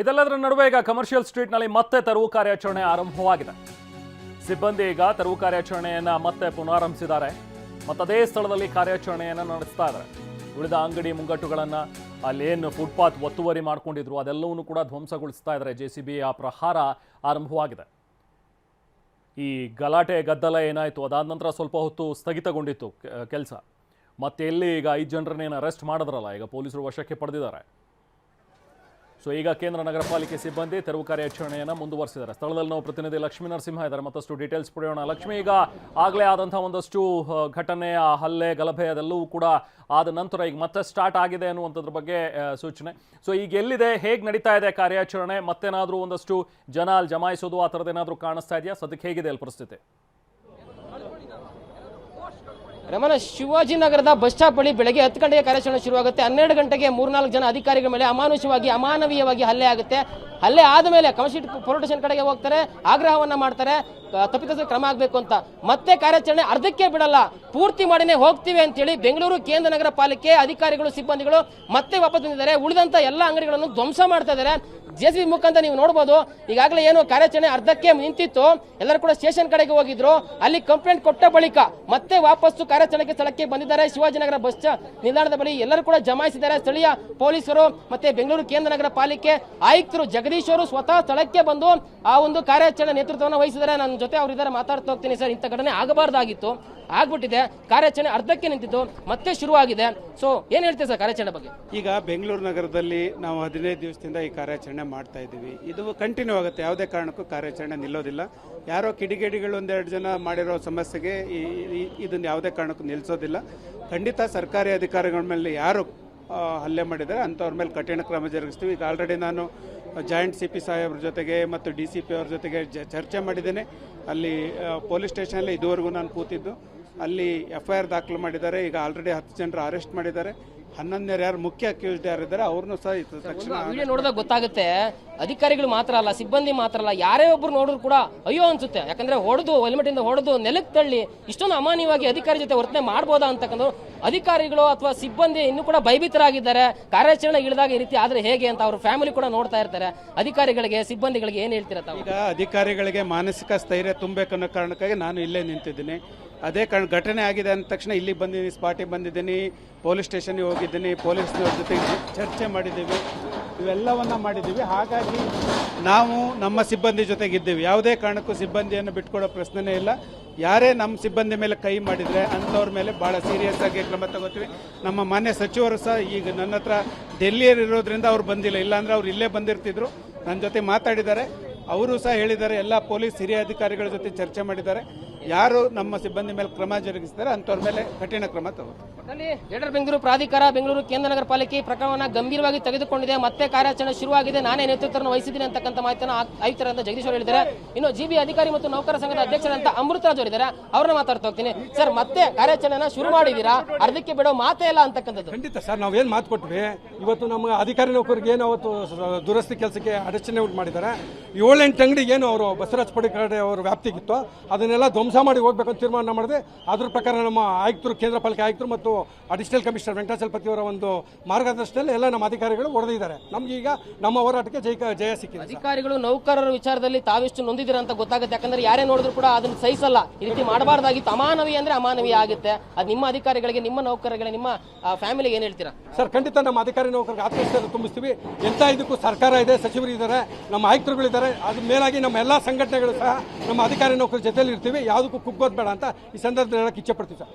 ಇದೆಲ್ಲದರ ನಡುವೆ ಈಗ ಕಮರ್ಷಿಯಲ್ ಸ್ಟ್ರೀಟ್ನಲ್ಲಿ ಮತ್ತೆ ತೆರವು ಕಾರ್ಯಾಚರಣೆ ಆರಂಭವಾಗಿದೆ. ಸಿಬ್ಬಂದಿ ಈಗ ತೆರವು ಕಾರ್ಯಾಚರಣೆಯನ್ನ ಮತ್ತೆ ಪುನರಾರಂಭಿಸಿದ್ದಾರೆ. ಮತ್ತದೇ ಸ್ಥಳದಲ್ಲಿ ಕಾರ್ಯಾಚರಣೆಯನ್ನ ನಡೆಸ್ತಾ ಇದ್ದಾರೆ. ಉಳಿದ ಅಂಗಡಿ ಮುಂಗಟ್ಟುಗಳನ್ನ ಅಲ್ಲೇನು ಫುಟ್ಪಾತ್ ಒತ್ತುವರಿ ಮಾಡ್ಕೊಂಡಿದ್ರು ಅದೆಲ್ಲವನ್ನೂ ಕೂಡ ಧ್ವಂಸಗೊಳಿಸ್ತಾ ಇದ್ದಾರೆ. JCBಯ ಪ್ರಹಾರ ಆರಂಭವಾಗಿದೆ. ಈ ಗಲಾಟೆ ಗದ್ದಲ ಏನಾಯಿತು ಅದಾದ ನಂತರ ಸ್ವಲ್ಪ ಹೊತ್ತು ಸ್ಥಗಿತಗೊಂಡಿತ್ತು ಕೆಲಸ. ಮತ್ತೆ ಎಲ್ಲಿ ಈಗ 5 ಜನರನ್ನೇನು ಅರೆಸ್ಟ್ ಮಾಡಿದ್ರಲ್ಲ, ಈಗ ಪೊಲೀಸರು ವಶಕ್ಕೆ ಪಡೆದಿದ್ದಾರೆ. ಸೊ ಈಗ ಕೇಂದ್ರ ನಗರ ಪಾಲಿಕೆ ಸಿಬ್ಬಂದಿ ತೆರವು ಕಾರ್ಯಾಚರಣೆಯನ್ನು ಮುಂದುವರಿಸಿದ್ದಾರೆ. ಸ್ಥಳದಲ್ಲಿ ನಾವು ಪ್ರತಿನಿಧಿ ಲಕ್ಷ್ಮೀ ನರಸಿಂಹ ಇದ್ದಾರೆ. ಮತ್ತಷ್ಟು ಡೀಟೇಲ್ಸ್ ಪಡೆಯೋಣ. ಲಕ್ಷ್ಮಿ, ಈಗ ಆಗಲೇ ಆದಂತಹ ಒಂದಷ್ಟು ಘಟನೆ, ಹಲ್ಲೆ ಗಲಭೆ ಅದೆಲ್ಲವೂ ಕೂಡ ಆದ ನಂತರ ಈಗ ಮತ್ತೆ ಸ್ಟಾರ್ಟ್ ಆಗಿದೆ ಅನ್ನುವಂಥದ್ರ ಬಗ್ಗೆ ಸೂಚನೆ. ಸೊ ಈಗ ಎಲ್ಲಿದೆ, ಹೇಗೆ ನಡೀತಾ ಇದೆ ಕಾರ್ಯಾಚರಣೆ? ಮತ್ತೇನಾದರೂ ಒಂದಷ್ಟು ಜನ ಅಲ್ಲಿ ಜಮಾಯಿಸೋದು ಆ ಥರದ್ದೇನಾದರೂ ಕಾಣಿಸ್ತಾ ಇದೆಯಾ? ಸದ್ಯಕ್ಕೆ ಹೇಗಿದೆ ಅಲ್ಲಿ ಪರಿಸ್ಥಿತಿ? ರಮಣ, ಶಿವಾಜಿನಗರದ ಬಸ್ ಸ್ಟಾಪ್ ಬಳಿ ಬೆಳಗ್ಗೆ 10 ಗಂಟೆಗೆ ಕಾರ್ಯಾಚರಣೆ ಶುರುವಾಗುತ್ತೆ. 12 ಗಂಟೆಗೆ 3-4 ಜನ ಅಧಿಕಾರಿಗಳ ಮೇಲೆ ಅಮಾನವೀಯವಾಗಿ ಹಲ್ಲೆ ಆಗುತ್ತೆ. ಹಲ್ಲೆ ಆದ ಮೇಲೆ ಕಮರ್ಷಿಯಲ್ ಪೊಲೀಸ್ ಸ್ಟೇಷನ್ ಕಡೆಗೆ ಹೋಗ್ತಾರೆ, ಆಗ್ರಹವನ್ನ ಮಾಡ್ತಾರೆ ತಪ್ಪಿತಸ್ಥರಿಗೆ ಕ್ರಮ ಆಗಬೇಕು ಅಂತ. ಮತ್ತೆ ಕಾರ್ಯಾಚರಣೆ ಅರ್ಧಕ್ಕೆ ಬಿಡಲ್ಲ, ಪೂರ್ತಿ ಮಾಡಿನೇ ಹೋಗ್ತೀವಿ ಅಂತೇಳಿ ಬೆಂಗಳೂರು ಕೇಂದ್ರ ನಗರ ಪಾಲಿಕೆ ಅಧಿಕಾರಿಗಳು ಸಿಬ್ಬಂದಿಗಳು ಮತ್ತೆ ವಾಪಸ್ ಬಂದಿದ್ದಾರೆ. ಉಳಿದಂತ ಎಲ್ಲ ಅಂಗಡಿಗಳನ್ನು ಧ್ವಂಸ ಮಾಡ್ತಾ ಇದ್ದಾರೆ. JCB ಮುಖಾಂತರ ನೀವು ನೋಡಬಹುದು, ಈಗಾಗಲೇ ಏನು ಕಾರ್ಯಾಚರಣೆ ಅರ್ಧಕ್ಕೆ ನಿಂತಿತ್ತು, ಎಲ್ಲರೂ ಕೂಡ ಸ್ಟೇಷನ್ ಕಡೆಗೆ ಹೋಗಿದ್ರು. ಅಲ್ಲಿ ಕಂಪ್ಲೇಂಟ್ ಕೊಟ್ಟ ಬಳಿಕ ಮತ್ತೆ ವಾಪಸ್ಸು ಕಾರ್ಯಾಚರಣೆಗೆ ಸ್ಥಳಕ್ಕೆ ಬಂದಿದ್ದಾರೆ. ಶಿವಾಜಿನಗರ ಬಸ್ ನಿಲ್ದಾಣದ ಬಳಿ ಎಲ್ಲರೂ ಕೂಡ ಜಮಾಯಿಸಿದ್ದಾರೆ. ಸ್ಥಳೀಯ ಪೊಲೀಸರು ಮತ್ತೆ ಬೆಂಗಳೂರು ಕೇಂದ್ರ ನಗರ ಪಾಲಿಕೆ ಆಯುಕ್ತರು ಜಗದೀಶ್ ಅವರು ಸ್ವತಃ ಸ್ಥಳಕ್ಕೆ ಬಂದು ಆ ಒಂದು ಕಾರ್ಯಾಚರಣೆ ನೇತೃತ್ವವನ್ನು ವಹಿಸಿದ್ದಾರೆ. ನನ್ನ ಜೊತೆ ಅವರಿದ್ದಾರೆ, ಮಾತಾಡ್ತಾ ಹೋಗ್ತೀನಿ. ಸರ್, ಇಂಥ ಘಟನೆ ಆಗಬಾರ್ದಾಗಿತ್ತು, ಆಗ್ಬಿಟ್ಟಿದೆ. ಕಾರ್ಯಾಚರಣೆ ಅರ್ಧಕ್ಕೆ ನಿಂತಿದ್ದು ಮತ್ತೆ ಶುರುವಾಗಿದೆ. ಸೊ ಏನ್ ಹೇಳ್ತೀವಿ ಸರ್ ಕಾರ್ಯಾಚರಣೆ ಬಗ್ಗೆ? ಈಗ ಬೆಂಗಳೂರು ನಗರದಲ್ಲಿ ನಾವು 15 ದಿವಸದಿಂದ ಈ ಕಾರ್ಯಾಚರಣೆ ಮಾಡ್ತಾ ಇದ್ದೀವಿ. ಇದು ಕಂಟಿನ್ಯೂ ಆಗುತ್ತೆ, ಯಾವುದೇ ಕಾರಣಕ್ಕೂ ಕಾರ್ಯಾಚರಣೆ ನಿಲ್ಲೋದಿಲ್ಲ. ಯಾರೋ ಕಿಡಿಗೇಡಿಗಳು 1-2 ಜನ ಮಾಡಿರೋ ಸಮಸ್ಯೆಗೆ ಇದನ್ನು ಯಾವುದೇ ಕಾರಣಕ್ಕೂ ನಿಲ್ಲಿಸೋದಿಲ್ಲ. ಖಂಡಿತ ಸರ್ಕಾರಿ ಅಧಿಕಾರಿಗಳ ಮೇಲೆ ಯಾರು ಹಲ್ಲೆ ಮಾಡಿದ್ದಾರೆ ಅಂಥವ್ರ ಮೇಲೆ ಕಠಿಣ ಕ್ರಮ ಜರುಗಿಸ್ತೀವಿ. ಈಗ ಆಲ್ರೆಡಿ ನಾನು ಜಾಯಿಂಟ್ CP ಸಾಹೇಬ್ರ ಜೊತೆಗೆ ಮತ್ತು DCP ಅವ್ರ ಜೊತೆಗೆ ಚರ್ಚೆ ಮಾಡಿದ್ದೇನೆ. ಅಲ್ಲಿ ಪೊಲೀಸ್ ಸ್ಟೇಷನಲ್ಲಿ ಇದುವರೆಗೂ ನಾನು ಕೂತಿದ್ದು, ಅಲ್ಲಿ FIR ದಾಖಲು ಮಾಡಿದ್ದಾರೆ. ಈಗ ಆಲ್ರೆಡಿ 10 ಜನರು ಅರೆಸ್ಟ್ ಮಾಡಿದ್ದಾರೆ. 11 ಯಾರು ಮುಖ್ಯ ಅಕ್ಯೂಸ್ಡ್ ಯಾರಿದ್ದಾರೆ ಅವ್ರನ್ನೂ ಸಹ ತಕ್ಷಣ ವಿಡಿಯೋ ನೋಡಿದಾಗ ಗೊತ್ತಾಗುತ್ತೆ. ಅಧಿಕಾರಿಗಳು ಮಾತ್ರ ಅಲ್ಲ, ಸಿಬ್ಬಂದಿ ಮಾತ್ರ ಅಲ್ಲ, ಯಾರೇ ಒಬ್ರು ನೋಡಿದ್ರು ಕೂಡ ಅಯ್ಯೋ ಅನ್ಸುತ್ತೆ. ಯಾಕಂದ್ರೆ ಹೊಡೆದು ಹೆಲ್ಮೆಟ್ ಇಂದ ಹೊಡೆದು ನೆಲಕ್ಕೆ ತಳ್ಳಿ ಇಷ್ಟೊಂದು ಅಮಾನ್ಯವಾಗಿ ಅಧಿಕಾರಿ ಜೊತೆ ವರ್ತನೆ ಮಾಡ್ಬೋದಾ ಅಂತಕ್ಕಂಥ ಅಧಿಕಾರಿಗಳು ಅಥವಾ ಸಿಬ್ಬಂದಿ ಇನ್ನೂ ಕೂಡ ಭಯಭೀತರಾಗಿದ್ದಾರೆ. ಕಾರ್ಯಾಚರಣೆ ಇಳಿದಾಗ ಈ ರೀತಿ ಆದ್ರೆ ಹೇಗೆ ಅಂತ ಅವ್ರ ಫ್ಯಾಮಿಲಿ ಕೂಡ ನೋಡ್ತಾ ಇರ್ತಾರೆ. ಅಧಿಕಾರಿಗಳಿಗೆ ಸಿಬ್ಬಂದಿಗಳಿಗೆ ಏನ್ ಹೇಳ್ತೀರಾ ತಾವು? ಈಗ ಅಧಿಕಾರಿಗಳಿಗೆ ಮಾನಸಿಕ ಸ್ಥೈರ್ಯ ತುಂಬಬೇಕನ್ನೋ ಕಾರಣಕ್ಕಾಗಿ ನಾನು ಇಲ್ಲೇ ನಿಂತಿದ್ದೀನಿ. ಅದೇ ಕಾರಣ ಘಟನೆ ಆಗಿದೆ ಅಂದ ತಕ್ಷಣ ಇಲ್ಲಿಗೆ ಬಂದಿದ್ದೀನಿ, ಸ್ಪಾಟಿಗೆ ಬಂದಿದ್ದೀನಿ, ಪೊಲೀಸ್ ಸ್ಟೇಷನ್ಗೆ ಹೋಗಿದ್ದೀನಿ, ಪೊಲೀಸ್ನವ್ರ ಜೊತೆಗೆ ಚರ್ಚೆ ಮಾಡಿದ್ದೀವಿ, ಇವೆಲ್ಲವನ್ನ ಮಾಡಿದ್ದೀವಿ. ಹಾಗಾಗಿ ನಾವು ನಮ್ಮ ಸಿಬ್ಬಂದಿ ಜೊತೆಗಿದ್ದೀವಿ. ಯಾವುದೇ ಕಾರಣಕ್ಕೂ ಸಿಬ್ಬಂದಿಯನ್ನು ಬಿಟ್ಕೊಡೋ ಪ್ರಶ್ನೆನೇ ಇಲ್ಲ. ಯಾರೇ ನಮ್ಮ ಸಿಬ್ಬಂದಿ ಮೇಲೆ ಕೈ ಮಾಡಿದರೆ ಅಂಥವ್ರ ಮೇಲೆ ಭಾಳ ಸೀರಿಯಸ್ ಆಗಿ ಕ್ರಮ ತಗೋತೀವಿ. ನಮ್ಮ ಮಾನ್ಯ ಸಚಿವರು ಸಹ ಈಗ ನನ್ನ ಹತ್ರ ಡೆಲ್ಲಿಯಲ್ಲಿರೋದ್ರಿಂದ ಅವ್ರು ಬಂದಿಲ್ಲ, ಇಲ್ಲಾಂದ್ರೆ ಅವ್ರು ಇಲ್ಲೇ ಬಂದಿರ್ತಿದ್ರು. ನನ್ನ ಜೊತೆ ಮಾತಾಡಿದ್ದಾರೆ, ಅವರು ಸಹ ಹೇಳಿದ್ದಾರೆ. ಎಲ್ಲ ಪೊಲೀಸ್ ಹಿರಿಯ ಅಧಿಕಾರಿಗಳ ಜೊತೆ ಚರ್ಚೆ ಮಾಡಿದ್ದಾರೆ. ಯಾರು ನಮ್ಮ ಸಿಬ್ಬಂದಿ ಮೇಲೆ ಕ್ರಮ ಜರುಗಿಸ್ತಾರೆ ಅಂಥವ್ರ ಮೇಲೆ ಕಠಿಣ ಕ್ರಮ ತಗೋತಾರೆ. ಗ್ರೇಟರ್ ಬೆಂಗಳೂರು ಪ್ರಾಧಿಕಾರ, ಬೆಂಗಳೂರು ಕೇಂದ್ರ ನಗರ ಪಾಲಿಕೆ ಪ್ರಕರಣವನ್ನು ಗಂಭೀರವಾಗಿ ತೆಗೆದುಕೊಂಡಿದೆ. ಮತ್ತೆ ಕಾರ್ಯಾಚರಣೆ ಶುರುವಾಗಿದೆ. ನಾನೇ ನೇತೃತ್ವವನ್ನು ವಹಿಸಿದ್ದೀನಿ ಅಂತಕ್ಕಂಥ ಮಾಹಿತಿಯನ್ನು ಆಯುಕ್ತರಂತ ಜಗದೀಶ್ ಅವರು ಹೇಳಿದ್ದಾರೆ. ಇನ್ನು GB ಅಧಿಕಾರಿ ಮತ್ತು ನೌಕರ ಸಂಘದ ಅಧ್ಯಕ್ಷರಂತ ಅಮೃತರಾಜ್ ಅವರಿದ್ದಾರೆ, ಅವ್ರನ್ನ ಮಾತಾಡ್ತಾ ಹೋಗ್ತೀನಿ. ಸರ್, ಮತ್ತೆ ಕಾರ್ಯಾಚರಣೆನ ಶುರು ಮಾಡಿದ್ದೀರಾ, ಅರ್ಧಕ್ಕೆ ಬಿಡೋ ಮಾತೇ ಇಲ್ಲ ಅಂತಕ್ಕಂಥದ್ದು? ಖಂಡಿತ ಸರ್, ನಾವೇನು ಮಾತು ಕೊಟ್ವಿ. ಇವತ್ತು ನಮ್ಮ ಅಧಿಕಾರಿ ನೌಕರಿಗೆ ಏನು ಅವತ್ತು ದುರಸ್ತಿ ಕೆಲಸಕ್ಕೆ ಅಡಚಣೆ ಉಂಟು ಮಾಡಿದ್ದಾರೆ. 7-8 ಅಂಗಡಿಗೆ ಏನು ಅವರು ಬಸವರಾಜ ಪಡಿಕಡೆ ಅವರ ವ್ಯಾಪ್ತಿಗಿತ್ತು ಅದನ್ನೆಲ್ಲ ಧ್ವಂಸ ಮಾಡಿ ಹೋಗ್ಬೇಕಂತ ತೀರ್ಮಾನ ಮಾಡಿದೆ. ಅದ್ರ ಪ್ರಕಾರ ನಮ್ಮ ಆಯುಕ್ತರು, ಕೇಂದ್ರ ಪಾಲಿಕೆ ಆಯುಕ್ತರು ಮತ್ತು ಅಡಿಷನಲ್ ಕಮಿಷನರ್ ವೆಂಕಟಾಚಲಪತಿ ಅವರ ಒಂದು ಮಾರ್ಗದರ್ಶನದಲ್ಲಿ ಎಲ್ಲ ನಮ್ಮ ಅಧಿಕಾರಿಗಳು ಹೊಡೆದಿದ್ದಾರೆ. ನಮ್ಗೆ ಈಗ ನಮ್ಮ ಹೋರಾಟಕ್ಕೆ ಜಯ ಸಿಕ್ಕಿದೆ. ಅಧಿಕಾರಿಗಳು ನೌಕರರ ವಿಚಾರದಲ್ಲಿ ತಾವೆಷ್ಟು ನೊಂದಿದ್ದೀರ ಅಂತ ಗೊತ್ತಾಗುತ್ತೆ. ಯಾಕಂದ್ರೆ ಯಾರೇ ನೋಡಿದ್ರು ಕೂಡ ಅದನ್ನು ಸಹಿಸಲ್ಲ. ಈ ರೀತಿ ಮಾಡಬಾರ್ದಾಗಿತ್ತು. ಅಮಾನವೀಯ ಅಂದ್ರೆ ಅಮಾನವೀಯ ಆಗುತ್ತೆ. ಅದು ನಿಮ್ಮ ಅಧಿಕಾರಿಗಳಿಗೆ, ನಿಮ್ಮ ನೌಕರರಿಗೆ, ನಿಮ್ಮ ಫ್ಯಾಮಿಲಿಗೆ ಏನ್ ಹೇಳ್ತೀರಾ? ಸರ್, ಖಂಡಿತ ನಮ್ಮ ಅಧಿಕಾರಿ ನೌಕರಿಗೆ ಆತ್ಮವಿಶ್ವಾಸ ತುಂಬಿಸ್ತೀವಿ. ಎಂತ ಇದಕ್ಕೂ ಸರ್ಕಾರ ಇದೆ, ಸಚಿವರು ಇದ್ದಾರೆ, ನಮ್ಮ ಆಯುಕ್ತರುಗಳಿದ್ದಾರೆ. ಅದ್ರ ಮೇಲಾಗಿ ನಮ್ಮ ಎಲ್ಲಾ ಸಂಘಟನೆಗಳು ಸಹ ನಮ್ಮ ಅಧಿಕಾರಿ ನೌಕರ ಜೊತೆಲಿ ಇರ್ತೀವಿ. ಯಾವುದಕ್ಕೂ ಕುಗ್ಗೋದು ಬೇಡ ಅಂತ ಈ ಸಂದರ್ಭದಲ್ಲಿ ಹೇಳಕ್ಕೆ ಇಚ್ಛೆ ಪಡ್ತೀವಿ ಸರ್.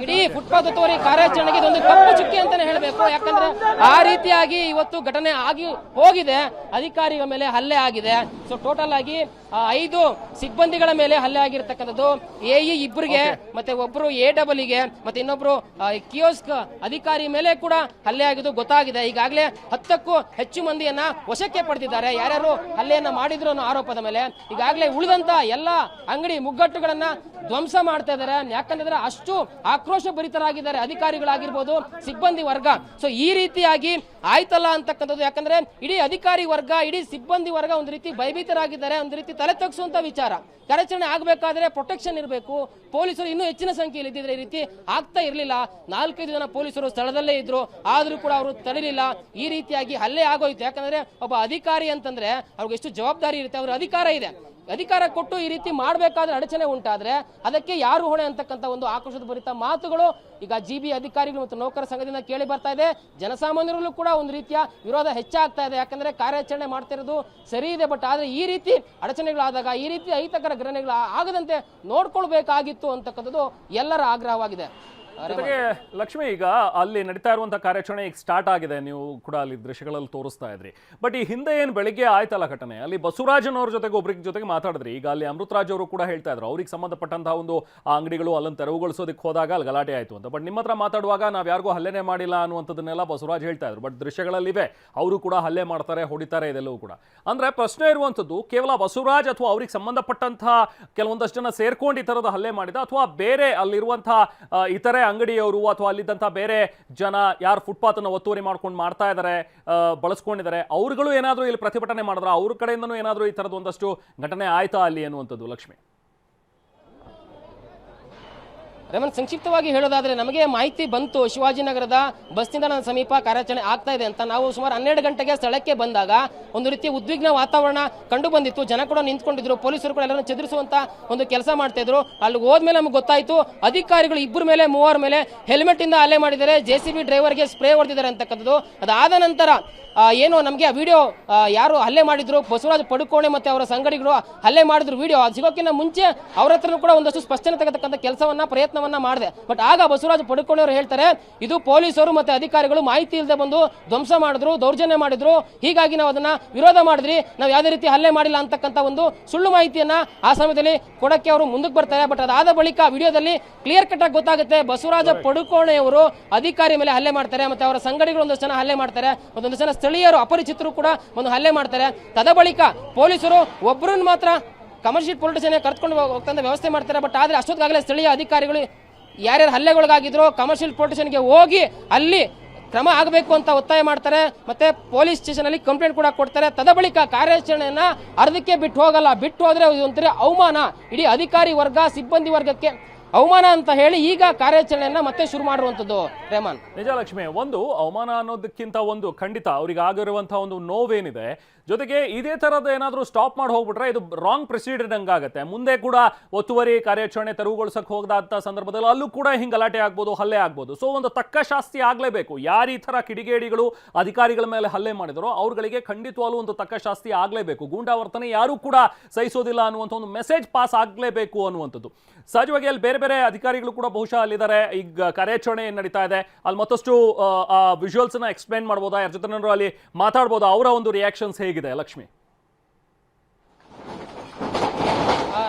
ಇಡೀ ಫುಟ್ಪಾತ್ ಒತ್ತುವರಿ ಕಾರ್ಯಾಚರಣೆಗೆ ಇದೊಂದು ಕಪ್ಪು ಚುಕ್ಕಿ ಅಂತಾನೆ ಹೇಳಬೇಕು. ಯಾಕಂದ್ರೆ ಆ ರೀತಿಯಾಗಿ ಇವತ್ತು ಘಟನೆ ಆಗಿ ಹೋಗಿದೆ. ಅಧಿಕಾರಿಗಳ ಮೇಲೆ ಹಲ್ಲೆ ಆಗಿದೆ. ಸೊ ಟೋಟಲ್ ಆಗಿ 5 ಸಿಬ್ಬಂದಿಗಳ ಮೇಲೆ ಹಲ್ಲೆ ಆಗಿರ್ತಕ್ಕಂಥದ್ದು. AE 2ಗೆ ಮತ್ತೆ ಒಬ್ರು AEE ಮತ್ತೆ ಇನ್ನೊಬ್ರು ಕಿಯೋಸ್ಕ್ ಅಧಿಕಾರಿ ಮೇಲೆ ಕೂಡ ಹಲ್ಲೆ ಆಗಿದ್ದು ಗೊತ್ತಾಗಿದೆ. ಈಗಾಗಲೇ 10ಕ್ಕೂ ಹೆಚ್ಚು ಮಂದಿಯನ್ನ ವಶಕ್ಕೆ ಪಡೆದಿದ್ದಾರೆ. ಯಾರ್ಯಾರು ಹಲ್ಲೆಯನ್ನ ಮಾಡಿದ್ರು ಅನ್ನೋ ಆರೋಪದ ಮೇಲೆ ಈಗಾಗಲೇ ಉಳಿದಂತ ಎಲ್ಲ ಅಂಗಡಿ ಮುಗ್ಗಟ್ಟುಗಳನ್ನ ಧ್ವಂಸ ಮಾಡ್ತಾ ಇದ್ದಾರೆ. ಯಾಕಂದ್ರೆ ಅಷ್ಟು ಆಕ್ರೋಶ ಭರಿತರಾಗಿದ್ದಾರೆ ಅಧಿಕಾರಿಗಳಾಗಿರ್ಬೋದು, ಸಿಬ್ಬಂದಿ ವರ್ಗ. ಸೊ ಈ ರೀತಿಯಾಗಿ ಆಯ್ತಲ್ಲ ಅಂತಕ್ಕಂಥದ್ದು. ಯಾಕಂದ್ರೆ ಇಡೀ ಅಧಿಕಾರಿ ವರ್ಗ, ಇಡೀ ಸಿಬ್ಬಂದಿ ವರ್ಗ ಒಂದು ರೀತಿ ಭಯಭೀತರಾಗಿದ್ದಾರೆ, ಒಂದು ರೀತಿ ತಲೆ ತಗ್ಸುವಂತ ವಿಚಾರ. ಕಾರ್ಯಾಚರಣೆ ಆಗಬೇಕಾದ್ರೆ ಪ್ರೊಟೆಕ್ಷನ್ ಇರಬೇಕು. ಪೊಲೀಸರು ಇನ್ನೂ ಹೆಚ್ಚಿನ ಸಂಖ್ಯೆಯಲ್ಲಿ ಇದ್ದಿದ್ರೆ ಈ ರೀತಿ ಆಗ್ತಾ ಇರಲಿಲ್ಲ. 4-5 ಜನ ಪೊಲೀಸರು ಸ್ಥಳದಲ್ಲೇ ಇದ್ರು, ಆದ್ರೂ ಕೂಡ ಅವರು ತಡೆಯಲಿಲ್ಲ. ಈ ರೀತಿಯಾಗಿ ಹಲ್ಲೆ ಆಗೋಯ್ತು. ಯಾಕಂದ್ರೆ ಒಬ್ಬ ಅಧಿಕಾರಿ ಅಂತಂದ್ರೆ ಅವ್ರಿಗೆ ಎಷ್ಟು ಜವಾಬ್ದಾರಿ ಇರುತ್ತೆ, ಅವ್ರ ಅಧಿಕಾರ ಇದೆ. ಅಧಿಕಾರ ಕೊಟ್ಟು ಈ ರೀತಿ ಮಾಡಬೇಕಾದ್ರೆ ಅಡಚಣೆ ಉಂಟಾದ್ರೆ ಅದಕ್ಕೆ ಯಾರು ಹೊಣೆ ಅಂತಕ್ಕಂಥ ಒಂದು ಆಕ್ರೋಶದ ಭರಿತ ಮಾತುಗಳು ಈಗ ಜಿಬಿ ಅಧಿಕಾರಿಗಳು ಮತ್ತು ನೌಕರ ಸಂಘದಿಂದ ಕೇಳಿ ಬರ್ತಾ ಇದೆ. ಜನಸಾಮಾನ್ಯರಲ್ಲೂ ಕೂಡ ಒಂದು ರೀತಿಯ ವಿರೋಧ ಹೆಚ್ಚಾಗ್ತಾ ಇದೆ. ಯಾಕಂದ್ರೆ ಕಾರ್ಯಾಚರಣೆ ಮಾಡ್ತಿರೋದು ಸರಿ ಇದೆ, ಬಟ್ ಆದ್ರೆ ಈ ರೀತಿ ಅಡಚಣೆಗಳಾದಾಗ, ಈ ರೀತಿ ಅಹಿತಕರ ಘಟನೆಗಳು ಆಗದಂತೆ ನೋಡ್ಕೊಳ್ಬೇಕಾಗಿತ್ತು ಅಂತಕ್ಕಂಥದ್ದು ಎಲ್ಲರ ಆಗ್ರಹವಾಗಿದೆ. ಜೊತೆಗೆ ಲಕ್ಷ್ಮಿ, ಈಗ ಅಲ್ಲಿ ನಡೀತಾ ಇರುವಂತಹ ಕಾರ್ಯಾಚರಣೆ ಈಗ ಸ್ಟಾರ್ಟ್ ಆಗಿದೆ, ನೀವು ಕೂಡ ಅಲ್ಲಿ ದೃಶ್ಯಗಳಲ್ಲಿ ತೋರಿಸ್ತಾ ಇದ್ರಿ. ಬಟ್ ಈ ಹಿಂದೆ ಏನು ಬೆಳಿಗ್ಗೆ ಆಯ್ತಲ್ಲ ಘಟನೆ, ಅಲ್ಲಿ ಬಸವರಾಜನ್ ಅವ್ರ ಜೊತೆಗೆ ಒಬ್ರಿಗೆ ಜೊತೆಗೆ ಮಾತಾಡಿದ್ರಿ. ಈಗ ಅಲ್ಲಿ ಅಮೃತರಾಜ್ ಅವರು ಕೂಡ ಹೇಳ್ತಾ ಇದ್ರು ಅವ್ರಿಗೆ ಸಂಬಂಧಪಟ್ಟಂತಹ ಒಂದು ಅಂಗಡಿಗಳು ಅಲ್ಲನ್ನು ತೆರವುಗೊಳಿಸೋದಕ್ಕೆ ಹೋದಾಗ ಅಲ್ಲಿ ಗಲಾಟೆ ಆಯ್ತು ಅಂತ. ಬಟ್ ನಿಮ್ಮ ಹತ್ರ ಮಾತಾಡುವಾಗ ನಾವು ಯಾರಿಗೂ ಹಲ್ಲೆನೇ ಮಾಡಿಲ್ಲ ಅನ್ನುವಂಥದ್ದನ್ನೆಲ್ಲ ಬಸವರಾಜ್ ಹೇಳ್ತಾ ಇದ್ರು. ಬಟ್ ದೃಶ್ಯಗಳಲ್ಲಿವೆ, ಅವರು ಕೂಡ ಹಲ್ಲೆ ಮಾಡ್ತಾರೆ, ಹೊಡಿತಾರೆ, ಇದೆಲ್ಲವೂ ಕೂಡ. ಅಂದ್ರೆ ಪ್ರಶ್ನೆ ಇರುವಂಥದ್ದು, ಕೇವಲ ಬಸವರಾಜ್ ಅಥವಾ ಅವ್ರಿಗೆ ಸಂಬಂಧಪಟ್ಟಂತಹ ಕೆಲವೊಂದಷ್ಟು ಜನ ಸೇರ್ಕೊಂಡು ಈ ಥರದ ಹಲ್ಲೆ ಮಾಡಿದ, ಅಥವಾ ಬೇರೆ ಅಲ್ಲಿರುವಂತಹ ಇತರೆ ಅಂಗಡಿಯವರು ಅಥವಾ ಅಲ್ಲಿದ್ದಂಥ ಬೇರೆ ಜನ ಯಾರು ಫುಟ್ಪಾತ್ ಅನ್ನು ಒತ್ತುವರಿ ಮಾಡ್ಕೊಂಡು ಮಾಡ್ತಾ ಇದ್ದಾರೆ, ಬಳಸ್ಕೊಂಡಿದ್ದಾರೆ, ಅವ್ರುಗಳು ಏನಾದರೂ ಇಲ್ಲಿ ಪ್ರತಿಭಟನೆ ಮಾಡಿದ್ರೆ ಅವ್ರ ಕಡೆಯಿಂದನೂ ಏನಾದರೂ ಈ ಥರದ್ದು ಒಂದಷ್ಟು ಘಟನೆ ಆಯ್ತಾ ಅಲ್ಲಿ ಅನ್ನುವಂಥದ್ದು ಲಕ್ಷ್ಮಿ? ರೇಮನ್, ಸಂಕ್ಷಿಪ್ತವಾಗಿ ಹೇಳೋದಾದ್ರೆ ನಮಗೆ ಮಾಹಿತಿ ಬಂತು ಶಿವಾಜಿನಗರದ ಬಸ್ ನಿಲ್ದಾಣದ ಸಮೀಪ ಕಾರ್ಯಾಚರಣೆ ಆಗ್ತಾ ಇದೆ ಅಂತ. ನಾವು ಸುಮಾರು 12 ಗಂಟೆಗೆ ಸ್ಥಳಕ್ಕೆ ಬಂದಾಗ ಒಂದು ರೀತಿಯ ಉದ್ವಿಗ್ನ ವಾತಾವರಣ ಕಂಡು ಬಂದಿತ್ತು. ಜನ ಕೂಡ ನಿಂತ್ಕೊಂಡಿದ್ರು, ಪೊಲೀಸರು ಕೂಡ ಎಲ್ಲರನ್ನು ಚದುರಿಸುವಂತ ಒಂದು ಕೆಲಸ ಮಾಡ್ತಾ ಇದ್ರು. ಅಲ್ಲಿ ಹೋದ್ಮೇಲೆ ನಮ್ಗೆ ಗೊತ್ತಾಯ್ತು ಅಧಿಕಾರಿಗಳು 3 ಮೇಲೆ ಹೆಲ್ಮೆಟ್ ಇಂದ ಹಲ್ಲೆ ಮಾಡಿದ್ದಾರೆ, JCB ಡ್ರೈವರ್ಗೆ ಸ್ಪ್ರೇ ಹೊಡೆದಿದ್ದಾರೆ ಅಂತಕ್ಕಂಥದ್ದು. ಅದಾದ ನಂತರ ಏನು ನಮಗೆ ವಿಡಿಯೋ ಯಾರು ಹಲ್ಲೆ ಮಾಡಿದ್ರು, ಬಸವರಾಜ್ ಪಡುಕೋಣೆ ಮತ್ತೆ ಅವರ ಸಂಗಡಿಗರು ಹಲ್ಲೆ ಮಾಡಿದ್ರು ವಿಡಿಯೋ ಸಿಗೋಕ್ಕಿಂತ ಮುಂಚೆ ಅವ್ರ ಹತ್ರ ಕೂಡ ಒಂದಷ್ಟು ಸ್ಪಷ್ಟನೆ ತೆಗೆತಕ್ಕಂಥ ಪ್ರಯತ್ನವನ್ನ ಮಾಡಿದೆ. ಬಟ್ ಆಗ ಬಸವರಾಜ್ ಪಡುಕೋಣೆ ಅವರು ಹೇಳ್ತಾರೆ, ಇದು ಪೊಲೀಸರು ಮತ್ತೆ ಅಧಿಕಾರಿಗಳು ಮಾಹಿತಿ ಇಲ್ಲದೆ ಬಂದು ಧ್ವಂಸ ಮಾಡಿದ್ರು, ದೌರ್ಜನ್ಯ ಮಾಡಿದ್ರು, ಹೀಗಾಗಿ ನಾವು ಅದನ್ನ ವಿರೋಧ ಮಾಡಿದ್ರಿ, ನಾವು ಯಾವುದೇ ರೀತಿ ಹಲ್ಲೆ ಮಾಡಿಲ್ಲ ಅಂತಕ್ಕಂಥ ಒಂದು ಸುಳ್ಳು ಮಾಹಿತಿಯನ್ನ ಆ ಸಮಯದಲ್ಲಿ ಕೊಡಕ್ಕೆ ಅವರು ಮುಂದಕ್ಕೆ ಬರ್ತಾರೆ. ಬಟ್ ಅದಾದ ಬಳಿಕ ವಿಡಿಯೋದಲ್ಲಿ ಕ್ಲಿಯರ್ ಕಟ್ ಆಗಿ ಗೊತ್ತಾಗುತ್ತೆ ಬಸವರಾಜ ಪಡುಕೋಣೆ ಅವರು ಅಧಿಕಾರಿ ಮೇಲೆ ಹಲ್ಲೆ ಮಾಡ್ತಾರೆ, ಮತ್ತೆ ಅವರ ಸಂಗಡಿಗಳು ಒಂದಷ್ಟು ಜನ ಹಲ್ಲೆ ಮಾಡ್ತಾರೆ, ಮತ್ತೊಂದು ಜನ ಸ್ಥಳೀಯರು ಅಪರಿಚಿತರು ಕೂಡ ಒಂದು ಹಲ್ಲೆ ಮಾಡ್ತಾರೆ. ತದ ಬಳಿಕ ಪೊಲೀಸರು ಒಬ್ಬರನ್ನು ಮಾತ್ರ ಕಮರ್ಷಿಯಲ್ ಪೊಲೀಸ್ ಸ್ಟೇಷನ್ ಕರೆದುಕೊಂಡು ಹೋಗ್ತಂತ ವ್ಯವಸ್ಥೆ ಮಾಡ್ತಾರೆ. ಬಟ್ ಆದ್ರೆ ಅಷ್ಟೊತ್ತಿಗಾಗಲೇ ಸ್ಥಳೀಯ ಅಧಿಕಾರಿಗಳು ಯಾರ್ಯಾರು ಹಲ್ಲೆಗೊಳಗಾಗಿದ್ರು ಕಮರ್ಷಿಯಲ್ ಪೊಲೀಸ್ ಸ್ಟೇಷನ್ಗೆ ಹೋಗಿ ಅಲ್ಲಿ ಕ್ರಮ ಆಗಬೇಕು ಅಂತ ಒತ್ತಾಯ ಮಾಡ್ತಾರೆ, ಮತ್ತೆ ಪೊಲೀಸ್ ಸ್ಟೇಷನ್ ಅಲ್ಲಿ ಕಂಪ್ಲೇಂಟ್ ಕೂಡ ಕೊಡ್ತಾರೆ. ತದ ಬಳಿಕ ಕಾರ್ಯಾಚರಣೆಯನ್ನ ಅರ್ಧಕ್ಕೆ ಬಿಟ್ಟು ಹೋಗಲ್ಲ, ಬಿಟ್ಟು ಹೋದ್ರೆ ಒಂಥರ ಅವಮಾನ, ಇಡೀ ಅಧಿಕಾರಿ ವರ್ಗ ಸಿಬ್ಬಂದಿ ವರ್ಗಕ್ಕೆ ಅವಮಾನ ಅಂತ ಹೇಳಿ ಈಗ ಕಾರ್ಯಾಚರಣೆಯನ್ನ ಮತ್ತೆ ಶುರು ಮಾಡಿರುವಂತದ್ದು. ರೇಮನ್, ನಿಜ ಲಕ್ಷ್ಮಿ, ಒಂದು ಅವಮಾನ ಅನ್ನೋದಕ್ಕಿಂತ ಒಂದು ಖಂಡಿತ ಅವ್ರಿಗೆ ಆಗಿರುವಂತಹ ಒಂದು ನೋವೇನಿದೆ, ಜೊತೆಗೆ ಇದೇ ತರದ ಏನಾದರೂ ಸ್ಟಾಪ್ ಮಾಡಿ ಹೋಗ್ಬಿಟ್ರೆ ಇದು ರಾಂಗ್ ಪ್ರೊಸೀಡರ್ ಹಂಗಾಗತ್ತೆ. ಮುಂದೆ ಕೂಡ ಒತ್ತುವರಿ ಕಾರ್ಯಾಚರಣೆ ತೆರವುಗೊಳಿಸಕ್ಕೆ ಹೋಗದಂತ ಸಂದರ್ಭದಲ್ಲಿ ಅಲ್ಲೂ ಕೂಡ ಹಿಂಗೆ ಗಲಾಟೆ ಆಗ್ಬೋದು, ಹಲ್ಲೆ ಆಗ್ಬೋದು. ಸೊ ಒಂದು ತಕ್ಕ ಶಾಸ್ತಿ ಆಗಲೇಬೇಕು. ಯಾರು ಈ ಥರ ಕಿಡಿಗೇಡಿಗಳು ಅಧಿಕಾರಿಗಳ ಮೇಲೆ ಹಲ್ಲೆ ಮಾಡಿದರೋ ಅವ್ರುಗಳಿಗೆ ಖಂಡಿತವಾಗ್ಲೂ ಒಂದು ತಕ್ಕ ಶಾಸ್ತಿ ಆಗಲೇಬೇಕು. ಗೂಂಡಾವರ್ತನೆ ಯಾರೂ ಕೂಡ ಸಹಿಸೋದಿಲ್ಲ ಅನ್ನುವಂಥ ಒಂದು ಮೆಸೇಜ್ ಪಾಸ್ ಆಗಲೇಬೇಕು ಅನ್ನುವಂಥದ್ದು. ಸಹಜವಾಗಿ ಅಲ್ಲಿ ಬೇರೆ ಬೇರೆ ಅಧಿಕಾರಿಗಳು ಕೂಡ ಬಹುಶಃ ಅಲ್ಲಿದ್ದಾರೆ. ಈಗ ಕಾರ್ಯಾಚರಣೆ ಏನು ನಡೀತಾ ಇದೆ ಅಲ್ಲಿ ಮತ್ತಷ್ಟು ವಿಜುವಲ್ಸ್ನ ಎಕ್ಸ್ಪ್ಲೇನ್ ಮಾಡ್ಬೋದಾ, ಯಾರ ಜೊತೆ ಅಲ್ಲಿ ಮಾತಾಡ್ಬೋದಾ, ಅವರ ಒಂದು ರಿಯಾಕ್ಷನ್ಸ್ ಹೇಗಿದೆ ಲಕ್ಷ್ಮಿ?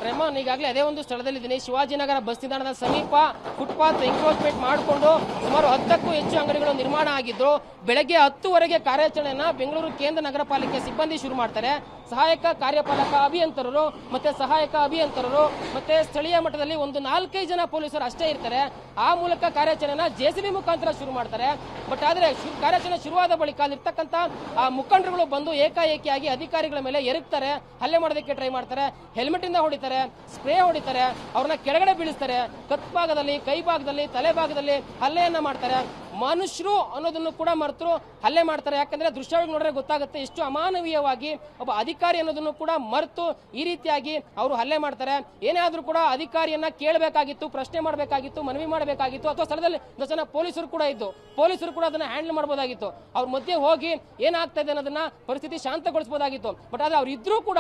ರೆಹಮಾನ್, ಈಗಾಗಲೇ ಅದೇ ಒಂದು ಸ್ಥಳದಲ್ಲಿದ್ದೀನಿ. ಶಿವಾಜಿನಗರ ಬಸ್ ನಿಲ್ದಾಣದ ಸಮೀಪ ಫುಟ್ಪಾತ್ ಎಂಕ್ರೋಚ್ಮೆಂಟ್ ಮಾಡಿಕೊಂಡು ಸುಮಾರು 10ಕ್ಕೂ ಹೆಚ್ಚು ಅಂಗಡಿಗಳು ನಿರ್ಮಾಣ ಆಗಿದ್ದು, ಬೆಳಗ್ಗೆ 10ವರೆಗೆ ಕಾರ್ಯಾಚರಣೆಯನ್ನ ಬೆಂಗಳೂರು ಕೇಂದ್ರ ನಗರ ಪಾಲಿಕೆ ಸಿಬ್ಬಂದಿ ಶುರು ಮಾಡ್ತಾರೆ. ಸಹಾಯಕ ಕಾರ್ಯಪಾಲಕ ಅಭಿಯಂತರರು ಮತ್ತೆ ಸಹಾಯಕ ಅಭಿಯಂತರರು ಮತ್ತೆ ಸ್ಥಳೀಯ ಮಟ್ಟದಲ್ಲಿ ಒಂದು 4-5 ಜನ ಪೊಲೀಸರು ಅಷ್ಟೇ ಇರ್ತಾರೆ. ಆ ಮೂಲಕ ಕಾರ್ಯಾಚರಣೆನ JCB ಮುಖಾಂತರ ಶುರು ಮಾಡ್ತಾರೆ. ಬಟ್ ಆದ್ರೆ ಕಾರ್ಯಾಚರಣೆ ಶುರುವಾದ ಬಳಿಕ ಅಲ್ಲಿರ್ತಕ್ಕಂಥ ಮುಖಂಡರುಗಳು ಬಂದು ಏಕಾಏಕಿಯಾಗಿ ಅಧಿಕಾರಿಗಳ ಮೇಲೆ ಎರಗ್ತಾರೆ, ಹಲ್ಲೆ ಮಾಡೋದಕ್ಕೆ ಟ್ರೈ ಮಾಡ್ತಾರೆ, ಹೆಲ್ಮೆಟ್ ಇಂದ ಹೊಡಿತಾರೆ, ಸ್ಪ್ರೇ ಹೊಡಿತಾರೆ, ಅವ್ರನ್ನ ಕೆಳಗಡೆ ಬೀಳಿಸ್ತಾರೆ, ಕತ್ ಭಾಗದಲ್ಲಿ, ಕೈ ಭಾಗದಲ್ಲಿ, ತಲೆ ಭಾಗದಲ್ಲಿ ಹಲ್ಲೆಯನ್ನ ಮಾಡ್ತಾರೆ. ಮನುಷ್ಯರು ಅನ್ನೋದನ್ನು ಕೂಡ ಮರೆತು ಹಲ್ಲೆ ಮಾಡ್ತಾರೆ. ಯಾಕಂದ್ರೆ ದೃಶ್ಯವಾಗಿ ನೋಡಿದ್ರೆ ಗೊತ್ತಾಗುತ್ತೆ ಎಷ್ಟು ಅಮಾನವೀಯವಾಗಿ ಒಬ್ಬ ಅಧಿಕಾರಿ ಅನ್ನೋದನ್ನು ಕೂಡ ಮರೆತು ಈ ರೀತಿಯಾಗಿ ಅವರು ಹಲ್ಲೆ ಮಾಡ್ತಾರೆ. ಏನೇ ಆದ್ರೂ ಕೂಡ ಅಧಿಕಾರಿಯನ್ನ ಕೇಳಬೇಕಾಗಿತ್ತು, ಪ್ರಶ್ನೆ ಮಾಡಬೇಕಾಗಿತ್ತು, ಮನವಿ ಮಾಡಬೇಕಾಗಿತ್ತು, ಅಥವಾ ಸ್ಥಳದಲ್ಲಿ ಜನ ಪೊಲೀಸರು ಕೂಡ ಇದ್ದು ಪೊಲೀಸರು ಕೂಡ ಅದನ್ನ ಹ್ಯಾಂಡಲ್ ಮಾಡಬಹುದಾಗಿತ್ತು. ಅವ್ರ ಮಧ್ಯೆ ಹೋಗಿ ಏನಾಗ್ತಾ ಇದೆ ಅನ್ನೋದನ್ನ ಪರಿಸ್ಥಿತಿ ಶಾಂತಗೊಳಿಸಬಹುದಾಗಿತ್ತು. ಬಟ್ ಆದ್ರೆ ಅವ್ರು ಇದ್ರೂ ಕೂಡ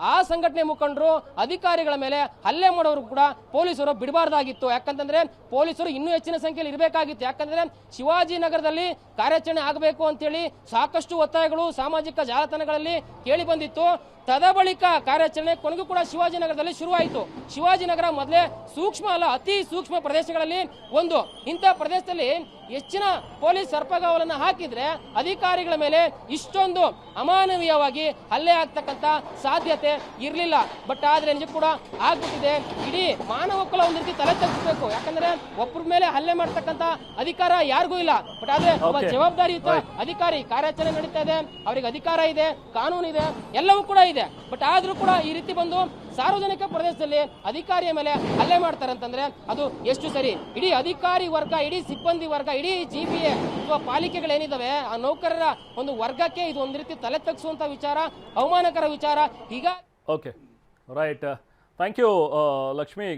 ಆ ಸಂಘಟನೆ ಮುಖಂಡರು ಅಧಿಕಾರಿಗಳ ಮೇಲೆ ಹಲ್ಲೆ ಮಾಡೋರು ಕೂಡ ಪೊಲೀಸರು ಬಿಡಬಾರ್ದಾಗಿತ್ತು. ಯಾಕಂತಂದ್ರೆ ಪೊಲೀಸರು ಇನ್ನೂ ಹೆಚ್ಚಿನ ಸಂಖ್ಯೆಯಲ್ಲಿ ಇರಬೇಕಾಗಿತ್ತು. ಯಾಕಂದ್ರೆ ಶಿವಾಜಿನಗರದಲ್ಲಿ ಕಾರ್ಯಾಚರಣೆ ಆಗಬೇಕು ಅಂತೇಳಿ ಸಾಕಷ್ಟು ಒತ್ತಾಯಗಳು ಸಾಮಾಜಿಕ ಜಾಲತಾಣಗಳಲ್ಲಿ ಕೇಳಿ ಬಂದಿತ್ತು. ತದ ಬಳಿಕ ಕಾರ್ಯಾಚರಣೆ ಕೊನೆಗೂ ಕೂಡ ಶಿವಾಜಿನಗರದಲ್ಲಿ ಶುರುವಾಯಿತು. ಶಿವಾಜಿನಗರ ಮೊದಲೇ ಸೂಕ್ಷ್ಮ ಅಲ್ಲ, ಅತಿ ಸೂಕ್ಷ್ಮ ಪ್ರದೇಶಗಳಲ್ಲಿ ಒಂದು. ಇಂಥ ಪ್ರದೇಶದಲ್ಲಿ ಹೆಚ್ಚಿನ ಪೊಲೀಸ್ ಸರ್ಪಗಾವಲನ್ನ ಹಾಕಿದ್ರೆ ಅಧಿಕಾರಿಗಳ ಮೇಲೆ ಇಷ್ಟೊಂದು ಅಮಾನವೀಯವಾಗಿ ಹಲ್ಲೆ ಆಗ್ತಕ್ಕಂತ ಸಾಧ್ಯತೆ ಇರಲಿಲ್ಲ. ಬಟ್ ಆದ್ರೆ ನಿಜ ಕೂಡ ಆಗ್ಬಿಟ್ಟಿದೆ. ಇಡೀ ಮಾನವ ಕುಲ ಒಂದ್ ರೀತಿ ತಲೆ ತಗ್ಗಿಸ್ಬೇಕು. ಯಾಕಂದ್ರೆ ಒಬ್ಬರ ಮೇಲೆ ಹಲ್ಲೆ ಮಾಡ್ತಕ್ಕಂತ ಅಧಿಕಾರ ಯಾರಿಗೂ ಇಲ್ಲ. ಬಟ್ ಆದ್ರೆ ಒಬ್ಬ ಜವಾಬ್ದಾರಿಯುತ ಅಧಿಕಾರಿ ಕಾರ್ಯಾಚರಣೆ ನಡೀತಾ ಇದೆ, ಅವರಿಗೆ ಅಧಿಕಾರ ಇದೆ, ಕಾನೂನು ಇದೆ, ಎಲ್ಲವೂ ಕೂಡ ಇದೆ. ಬಟ್ ಆದ್ರೂ ಕೂಡ ಈ ರೀತಿ ಬಂದು ಸಾರ್ವಜನಿಕ ಪ್ರದೇಶದಲ್ಲಿ ಅಧಿಕಾರಿಯ ಮೇಲೆ ಹಲ್ಲೆ ಮಾಡ್ತಾರೆ ಅಂತಂದ್ರೆ ಅದು ಎಷ್ಟು ಸರಿ? ಇಡೀ ಅಧಿಕಾರಿ ವರ್ಗ, ಇಡೀ ಸಿಬ್ಬಂದಿ ವರ್ಗ, ಇಡೀ GPA ಅಥವಾ ಪಾಲಿಕೆಗಳೇನಿದಾವೆ ಆ ನೌಕರರ ಒಂದು ವರ್ಗಕ್ಕೆ ಇದು ಒಂದು ರೀತಿ ತಲೆ ತಗ್ಗಿಸುವಂತ ವಿಚಾರ, ಅವಮಾನಕರ ವಿಚಾರ. ಈಗ okay, right, thank you Lakshmi.